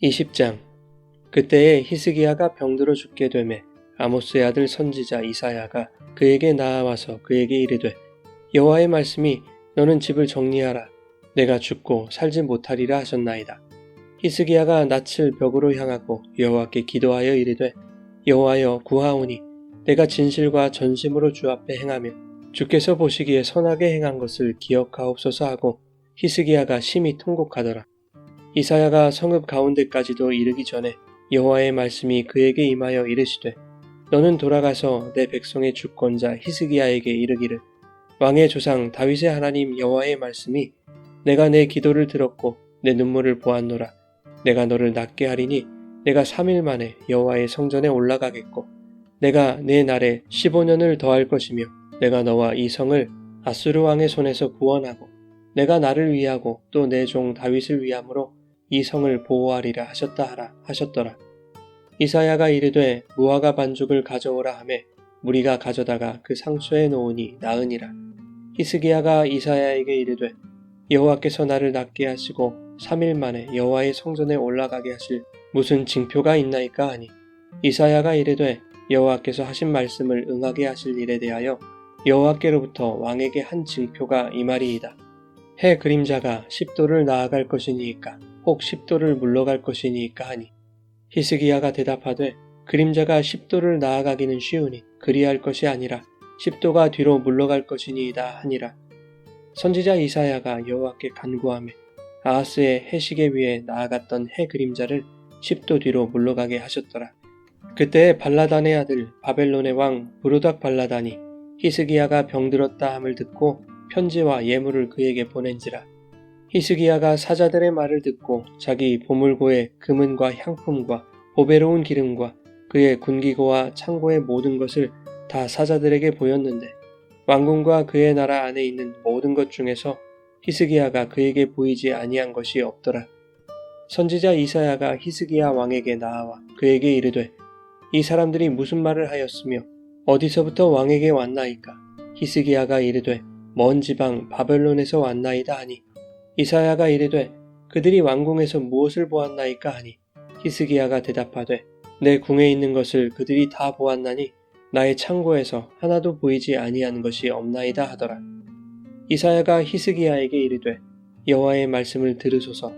20장. 그때에 히스기야가 병들어 죽게 되매 아모스의 아들 선지자 이사야가 그에게 나아와서 그에게 이르되, 여호와의 말씀이 너는 집을 정리하라. 내가 죽고 살지 못하리라 하셨나이다. 히스기야가 낯을 벽으로 향하고 여호와께 기도하여 이르되, 여호와여 구하오니 내가 진실과 전심으로 주 앞에 행하며 주께서 보시기에 선하게 행한 것을 기억하옵소서 하고 히스기야가 심히 통곡하더라. 이사야가 성읍 가운데까지도 이르기 전에 여호와의 말씀이 그에게 임하여 이르시되, 너는 돌아가서 내 백성의 주권자 히스기야에게 이르기를, 왕의 조상 다윗의 하나님 여호와의 말씀이 내가 내 기도를 들었고 내 눈물을 보았노라. 내가 너를 낫게 하리니 내가 3일 만에 여호와의 성전에 올라가겠고 내가 내 날에 15년을 더할 것이며 내가 너와 이 성을 아수르 왕의 손에서 구원하고 내가 나를 위하고 또 내 종 다윗을 위함으로 이 성을 보호하리라 하셨다 하라 하셨더라. 이사야가 이르되 무화과 반죽을 가져오라 하매 무리가 가져다가 그 상처에 놓으니 나으니라. 히스기야가 이사야에게 이르되, 여호와께서 나를 낫게 하시고 3일 만에 여호와의 성전에 올라가게 하실 무슨 징표가 있나이까 하니, 이사야가 이르되 여호와께서 하신 말씀을 응하게 하실 일에 대하여 여호와께로부터 왕에게 한 징표가 이말이이다. 해 그림자가 10도를 나아갈 것이니이까 혹 10도를 물러갈 것이니이까 하니, 히스기야가 대답하되 그림자가 10도를 나아가기는 쉬우니 그리할 것이 아니라 10도가 뒤로 물러갈 것이니이다 하니라. 선지자 이사야가 여호와께 간구하며 아하스의 해시계 위에 나아갔던 해 그림자를 10도 뒤로 물러가게 하셨더라. 그때 발라단의 아들 바벨론의 왕 부르닥 발라단이 히스기야가 병들었다 함을 듣고 편지와 예물을 그에게 보낸지라. 히스기야가 사자들의 말을 듣고 자기 보물고의 금은과 향품과 보배로운 기름과 그의 군기고와 창고의 모든 것을 다 사자들에게 보였는데 왕궁과 그의 나라 안에 있는 모든 것 중에서 히스기야가 그에게 보이지 아니한 것이 없더라. 선지자 이사야가 히스기야 왕에게 나아와 그에게 이르되, 이 사람들이 무슨 말을 하였으며 어디서부터 왕에게 왔나이까? 히스기야가 이르되 먼 지방 바벨론에서 왔나이다 하니, 이사야가 이르되 그들이 왕궁에서 무엇을 보았나이까 하니, 히스기야가 대답하되 내 궁에 있는 것을 그들이 다 보았나니 나의 창고에서 하나도 보이지 아니한 것이 없나이다 하더라. 이사야가 히스기야에게 이르되 여호와의 말씀을 들으소서.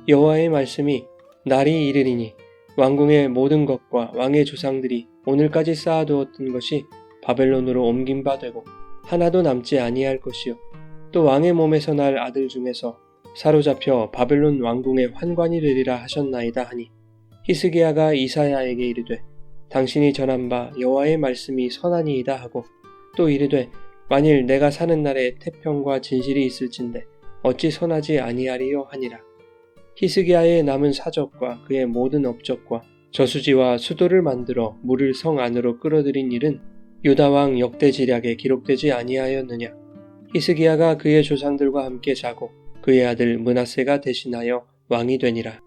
여호와의 말씀이 날이 이르리니 왕궁의 모든 것과 왕의 조상들이 오늘까지 쌓아두었던 것이 바벨론으로 옮긴 바 되고 하나도 남지 아니할 것이요, 또 왕의 몸에서 날 아들 중에서 사로잡혀 바벨론 왕궁의 환관이 되리라 하셨나이다 하니, 히스기야가 이사야에게 이르되 당신이 전한 바 여호와의 말씀이 선하니이다 하고 또 이르되, 만일 내가 사는 날에 태평과 진실이 있을진데 어찌 선하지 아니하리요 하니라. 히스기야의 남은 사적과 그의 모든 업적과 저수지와 수도를 만들어 물을 성 안으로 끌어들인 일은 유다왕 역대지략에 기록되지 아니하였느냐. 히스기야가 그의 조상들과 함께 자고 그의 아들 므낫세가 대신하여 왕이 되니라.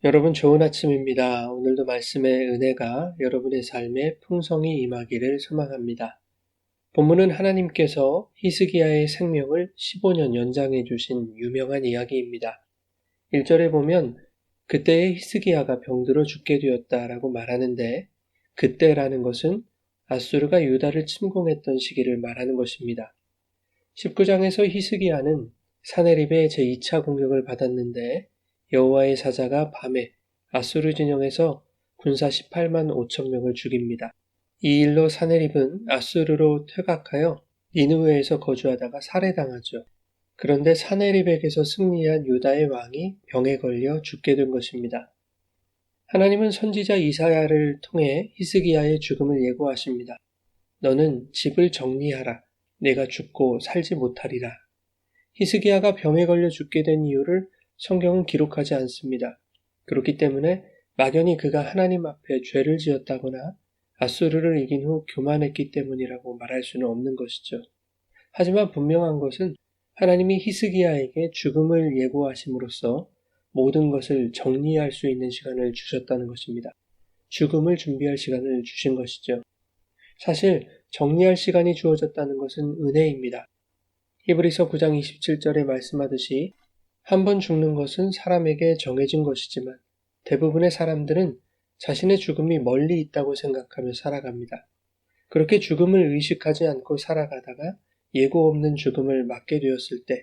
여러분, 좋은 아침입니다. 오늘도 말씀의 은혜가 여러분의 삶에 풍성히 임하기를 소망합니다. 본문은 하나님께서 히스기야의 생명을 15년 연장해 주신 유명한 이야기입니다. 1절에 보면 그때에 히스기야가 병들어 죽게 되었다라고 말하는데, 그때라는 것은 아수르가 유다를 침공했던 시기를 말하는 것입니다. 19장에서 히스기야는 사네립의 제2차 공격을 받았는데 여호와의 사자가 밤에 아수르 진영에서 군사 18만 5천 명을 죽입니다. 이 일로 사네립은 아수르로 퇴각하여 니느웨에서 거주하다가 살해당하죠. 그런데 사네립에게서 승리한 유다의 왕이 병에 걸려 죽게 된 것입니다. 하나님은 선지자 이사야를 통해 히스기야의 죽음을 예고하십니다. 너는 집을 정리하라. 내가 죽고 살지 못하리라. 히스기야가 병에 걸려 죽게 된 이유를 성경은 기록하지 않습니다. 그렇기 때문에 막연히 그가 하나님 앞에 죄를 지었다거나 아수르를 이긴 후 교만했기 때문이라고 말할 수는 없는 것이죠. 하지만 분명한 것은 하나님이 히스기야에게 죽음을 예고하심으로써 모든 것을 정리할 수 있는 시간을 주셨다는 것입니다. 죽음을 준비할 시간을 주신 것이죠. 사실 정리할 시간이 주어졌다는 것은 은혜입니다. 히브리서 9장 27절에 말씀하듯이 한 번 죽는 것은 사람에게 정해진 것이지만 대부분의 사람들은 자신의 죽음이 멀리 있다고 생각하며 살아갑니다. 그렇게 죽음을 의식하지 않고 살아가다가 예고 없는 죽음을 맞게 되었을 때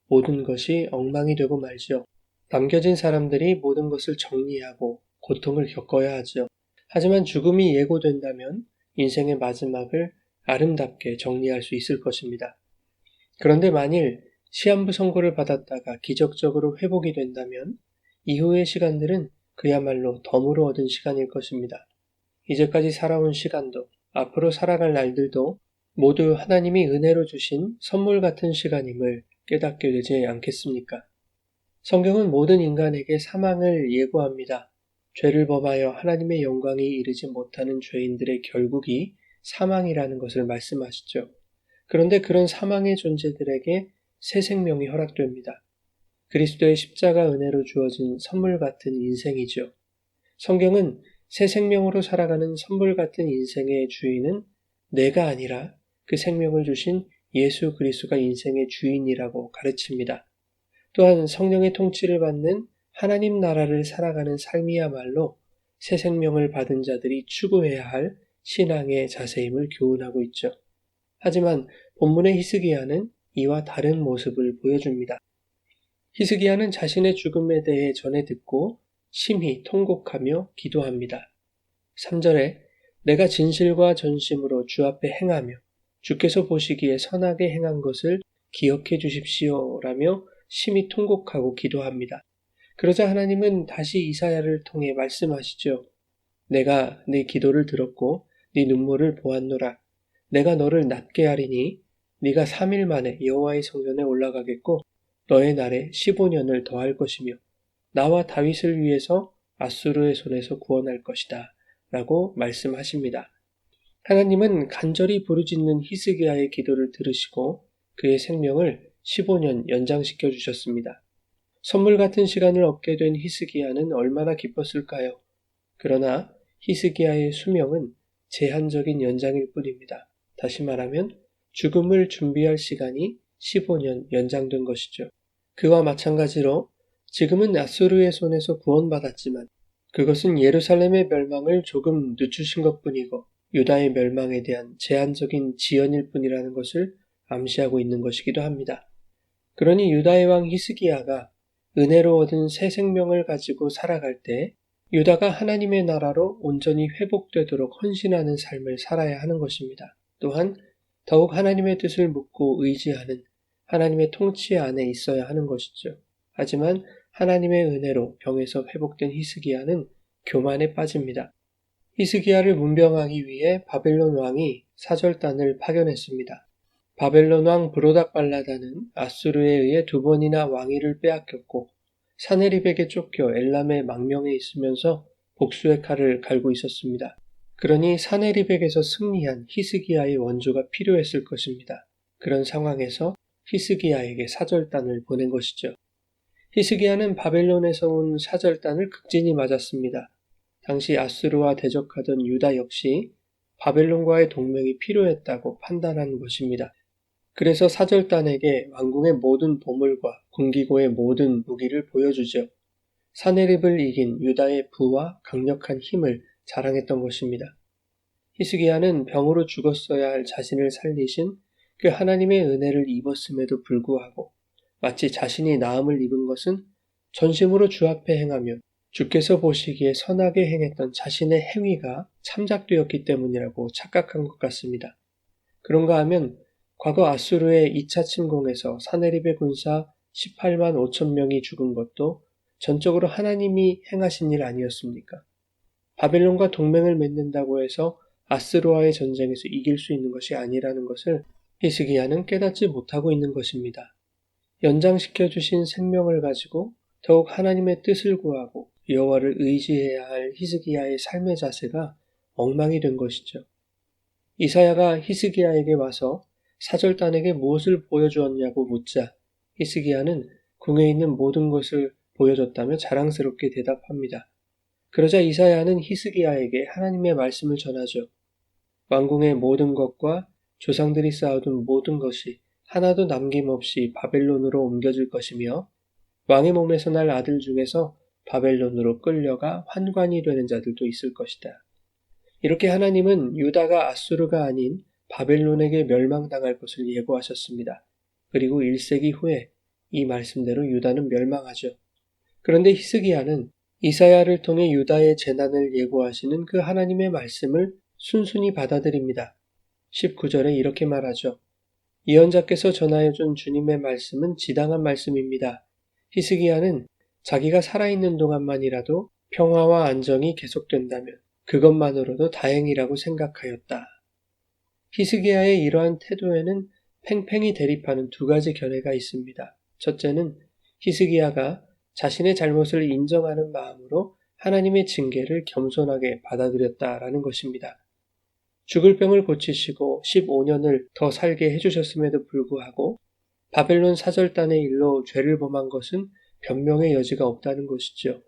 모든 것이 엉망이 되고 말죠. 남겨진 사람들이 모든 것을 정리하고 고통을 겪어야 하죠. 하지만 죽음이 예고된다면 인생의 마지막을 아름답게 정리할 수 있을 것입니다. 그런데 만일 시한부 선고를 받았다가 기적적으로 회복이 된다면 이후의 시간들은 그야말로 덤으로 얻은 시간일 것입니다. 이제까지 살아온 시간도 앞으로 살아갈 날들도 모두 하나님이 은혜로 주신 선물 같은 시간임을 깨닫게 되지 않겠습니까? 성경은 모든 인간에게 사망을 예고합니다. 죄를 범하여 하나님의 영광이 이르지 못하는 죄인들의 결국이 사망이라는 것을 말씀하시죠. 그런데 그런 사망의 존재들에게 새 생명이 허락됩니다. 그리스도의 십자가 은혜로 주어진 선물 같은 인생이죠. 성경은 새 생명으로 살아가는 선물 같은 인생의 주인은 내가 아니라 그 생명을 주신 예수 그리스도가 인생의 주인이라고 가르칩니다. 또한 성령의 통치를 받는 하나님 나라를 살아가는 삶이야말로 새 생명을 받은 자들이 추구해야 할 신앙의 자세임을 교훈하고 있죠. 하지만 본문의 히스기야는 이와 다른 모습을 보여줍니다. 히스기야는 자신의 죽음에 대해 전해 듣고 심히 통곡하며 기도합니다. 3절에 내가 진실과 전심으로 주 앞에 행하며 주께서 보시기에 선하게 행한 것을 기억해 주십시오 라며 심히 통곡하고 기도합니다. 그러자 하나님은 다시 이사야를 통해 말씀하시죠. 내가 네 기도를 들었고 네 눈물을 보았노라. 내가 너를 낫게 하리니 네가 3일 만에 여호와의 성전에 올라가겠고 너의 날에 15년을 더할 것이며 나와 다윗을 위해서 아수르의 손에서 구원할 것이다 라고 말씀하십니다. 하나님은 간절히 부르짖는 히스기야의 기도를 들으시고 그의 생명을 15년 연장시켜 주셨습니다. 선물 같은 시간을 얻게 된 히스기야는 얼마나 기뻤을까요? 그러나 히스기야의 수명은 제한적인 연장일 뿐입니다. 다시 말하면 죽음을 준비할 시간이 15년 연장된 것이죠. 그와 마찬가지로 지금은 아수르의 손에서 구원받았지만 그것은 예루살렘의 멸망을 조금 늦추신 것뿐이고 유다의 멸망에 대한 제한적인 지연일 뿐이라는 것을 암시하고 있는 것이기도 합니다. 그러니 유다의 왕 히스기야가 은혜로 얻은 새 생명을 가지고 살아갈 때 유다가 하나님의 나라로 온전히 회복되도록 헌신하는 삶을 살아야 하는 것입니다. 또한 더욱 하나님의 뜻을 묻고 의지하는 하나님의 통치 안에 있어야 하는 것이죠. 하지만 하나님의 은혜로 병에서 회복된 히스기야는 교만에 빠집니다. 히스기야를 문병하기 위해 바벨론 왕이 사절단을 파견했습니다. 바벨론 왕 브로닥발라다는 아수르에 의해 2번이나 왕위를 빼앗겼고 사네립에게 쫓겨 엘람의 망명에 있으면서 복수의 칼을 갈고 있었습니다. 그러니 사네립에게서 승리한 히스기야의 원조가 필요했을 것입니다. 그런 상황에서 히스기야에게 사절단을 보낸 것이죠. 히스기야는 바벨론에서 온 사절단을 극진히 맞았습니다. 당시 아수르와 대적하던 유다 역시 바벨론과의 동맹이 필요했다고 판단한 것입니다. 그래서 사절단에게 왕궁의 모든 보물과 군기고의 모든 무기를 보여주죠. 사네립을 이긴 유다의 부와 강력한 힘을 자랑했던 것입니다. 히스기야는 병으로 죽었어야 할 자신을 살리신 그 하나님의 은혜를 입었음에도 불구하고 마치 자신이 나음을 입은 것은 전심으로 주 앞에 행하며 주께서 보시기에 선하게 행했던 자신의 행위가 참작되었기 때문이라고 착각한 것 같습니다. 그런가 하면 과거 아수르의 2차 침공에서 사네립의 군사 18만 5천 명이 죽은 것도 전적으로 하나님이 행하신 일 아니었습니까? 바벨론과 동맹을 맺는다고 해서 아수르와의 전쟁에서 이길 수 있는 것이 아니라는 것을 히스기야는 깨닫지 못하고 있는 것입니다. 연장시켜 주신 생명을 가지고 더욱 하나님의 뜻을 구하고 여호와를 의지해야 할 히스기야의 삶의 자세가 엉망이 된 것이죠. 이사야가 히스기야에게 와서 사절단에게 무엇을 보여주었냐고 묻자 히스기야는 궁에 있는 모든 것을 보여줬다며 자랑스럽게 대답합니다. 그러자 이사야는 히스기야에게 하나님의 말씀을 전하죠. 왕궁의 모든 것과 조상들이 쌓아둔 모든 것이 하나도 남김없이 바벨론으로 옮겨질 것이며 왕의 몸에서 날 아들 중에서 바벨론으로 끌려가 환관이 되는 자들도 있을 것이다. 이렇게 하나님은 유다가 아수르가 아닌 바벨론에게 멸망당할 것을 예고하셨습니다. 그리고 1세기 후에 이 말씀대로 유다는 멸망하죠. 그런데 히스기야는 이사야를 통해 유다의 재난을 예고하시는 그 하나님의 말씀을 순순히 받아들입니다. 19절에 이렇게 말하죠. 예언자께서 전하여 준 주님의 말씀은 지당한 말씀입니다. 히스기야는 자기가 살아있는 동안만이라도 평화와 안정이 계속된다면 그것만으로도 다행이라고 생각하였다. 히스기야의 이러한 태도에는 팽팽히 대립하는 두 가지 견해가 있습니다. 첫째는 히스기야가 자신의 잘못을 인정하는 마음으로 하나님의 징계를 겸손하게 받아들였다라는 것입니다. 죽을 병을 고치시고 15년을 더 살게 해주셨음에도 불구하고 바벨론 사절단의 일로 죄를 범한 것은 변명의 여지가 없다는 것이죠.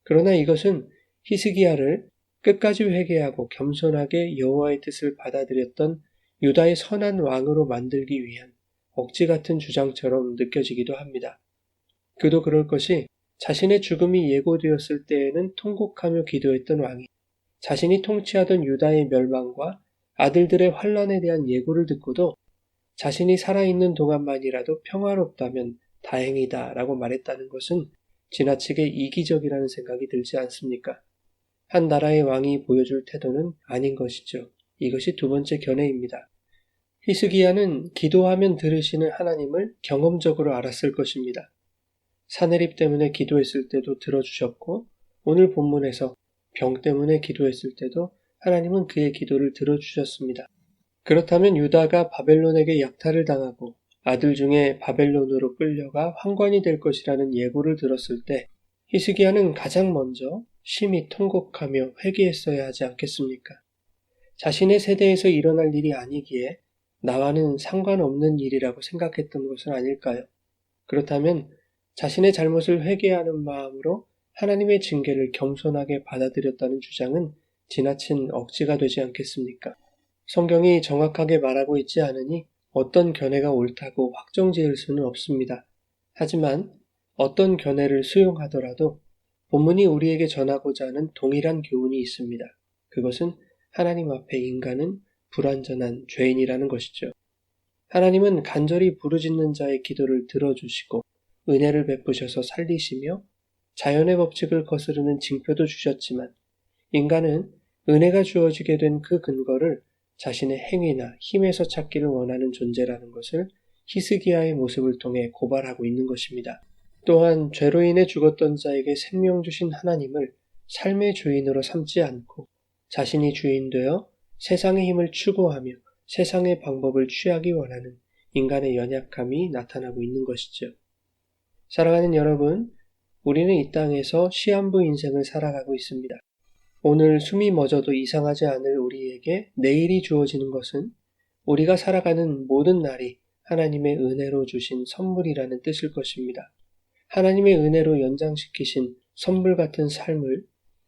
그러나 이것은 히스기야를 끝까지 회개하고 겸손하게 여호와의 뜻을 받아들였던 유다의 선한 왕으로 만들기 위한 억지 같은 주장처럼 느껴지기도 합니다. 그도 그럴 것이 자신의 죽음이 예고되었을 때에는 통곡하며 기도했던 왕이 자신이 통치하던 유다의 멸망과 아들들의 환란에 대한 예고를 듣고도 자신이 살아있는 동안만이라도 평화롭다면 다행이다 라고 말했다는 것은 지나치게 이기적이라는 생각이 들지 않습니까? 한 나라의 왕이 보여줄 태도는 아닌 것이죠. 이것이 두 번째 견해입니다. 히스기야는 기도하면 들으시는 하나님을 경험적으로 알았을 것입니다. 사내립 때문에 기도했을 때도 들어주셨고 오늘 본문에서 병 때문에 기도했을 때도 하나님은 그의 기도를 들어주셨습니다. 그렇다면 유다가 바벨론에게 약탈을 당하고 아들 중에 바벨론으로 끌려가 환관이 될 것이라는 예고를 들었을 때 히스기야는 가장 먼저 심히 통곡하며 회개했어야 하지 않겠습니까? 자신의 세대에서 일어날 일이 아니기에 나와는 상관없는 일이라고 생각했던 것은 아닐까요? 그렇다면 자신의 잘못을 회개하는 마음으로 하나님의 징계를 겸손하게 받아들였다는 주장은 지나친 억지가 되지 않겠습니까? 성경이 정확하게 말하고 있지 않으니 어떤 견해가 옳다고 확정지을 수는 없습니다. 하지만 어떤 견해를 수용하더라도 본문이 우리에게 전하고자 하는 동일한 교훈이 있습니다. 그것은 하나님 앞에 인간은 불완전한 죄인이라는 것이죠. 하나님은 간절히 부르짖는 자의 기도를 들어주시고 은혜를 베푸셔서 살리시며 자연의 법칙을 거스르는 징표도 주셨지만 인간은 은혜가 주어지게 된 그 근거를 자신의 행위나 힘에서 찾기를 원하는 존재라는 것을 히스기야의 모습을 통해 고발하고 있는 것입니다. 또한 죄로 인해 죽었던 자에게 생명 주신 하나님을 삶의 주인으로 삼지 않고 자신이 주인 되어 세상의 힘을 추구하며 세상의 방법을 취하기 원하는 인간의 연약함이 나타나고 있는 것이죠. 사랑하는 여러분, 우리는 이 땅에서 시한부 인생을 살아가고 있습니다. 오늘 숨이 멎어도 이상하지 않을 우리에게 내일이 주어지는 것은 우리가 살아가는 모든 날이 하나님의 은혜로 주신 선물이라는 뜻일 것입니다. 하나님의 은혜로 연장시키신 선물 같은 삶을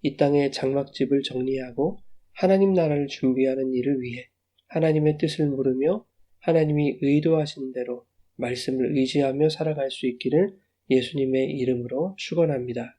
이 땅의 장막집을 정리하고 하나님 나라를 준비하는 일을 위해 하나님의 뜻을 물으며 하나님이 의도하신 대로 말씀을 의지하며 살아갈 수 있기를 예수님의 이름으로 축원합니다.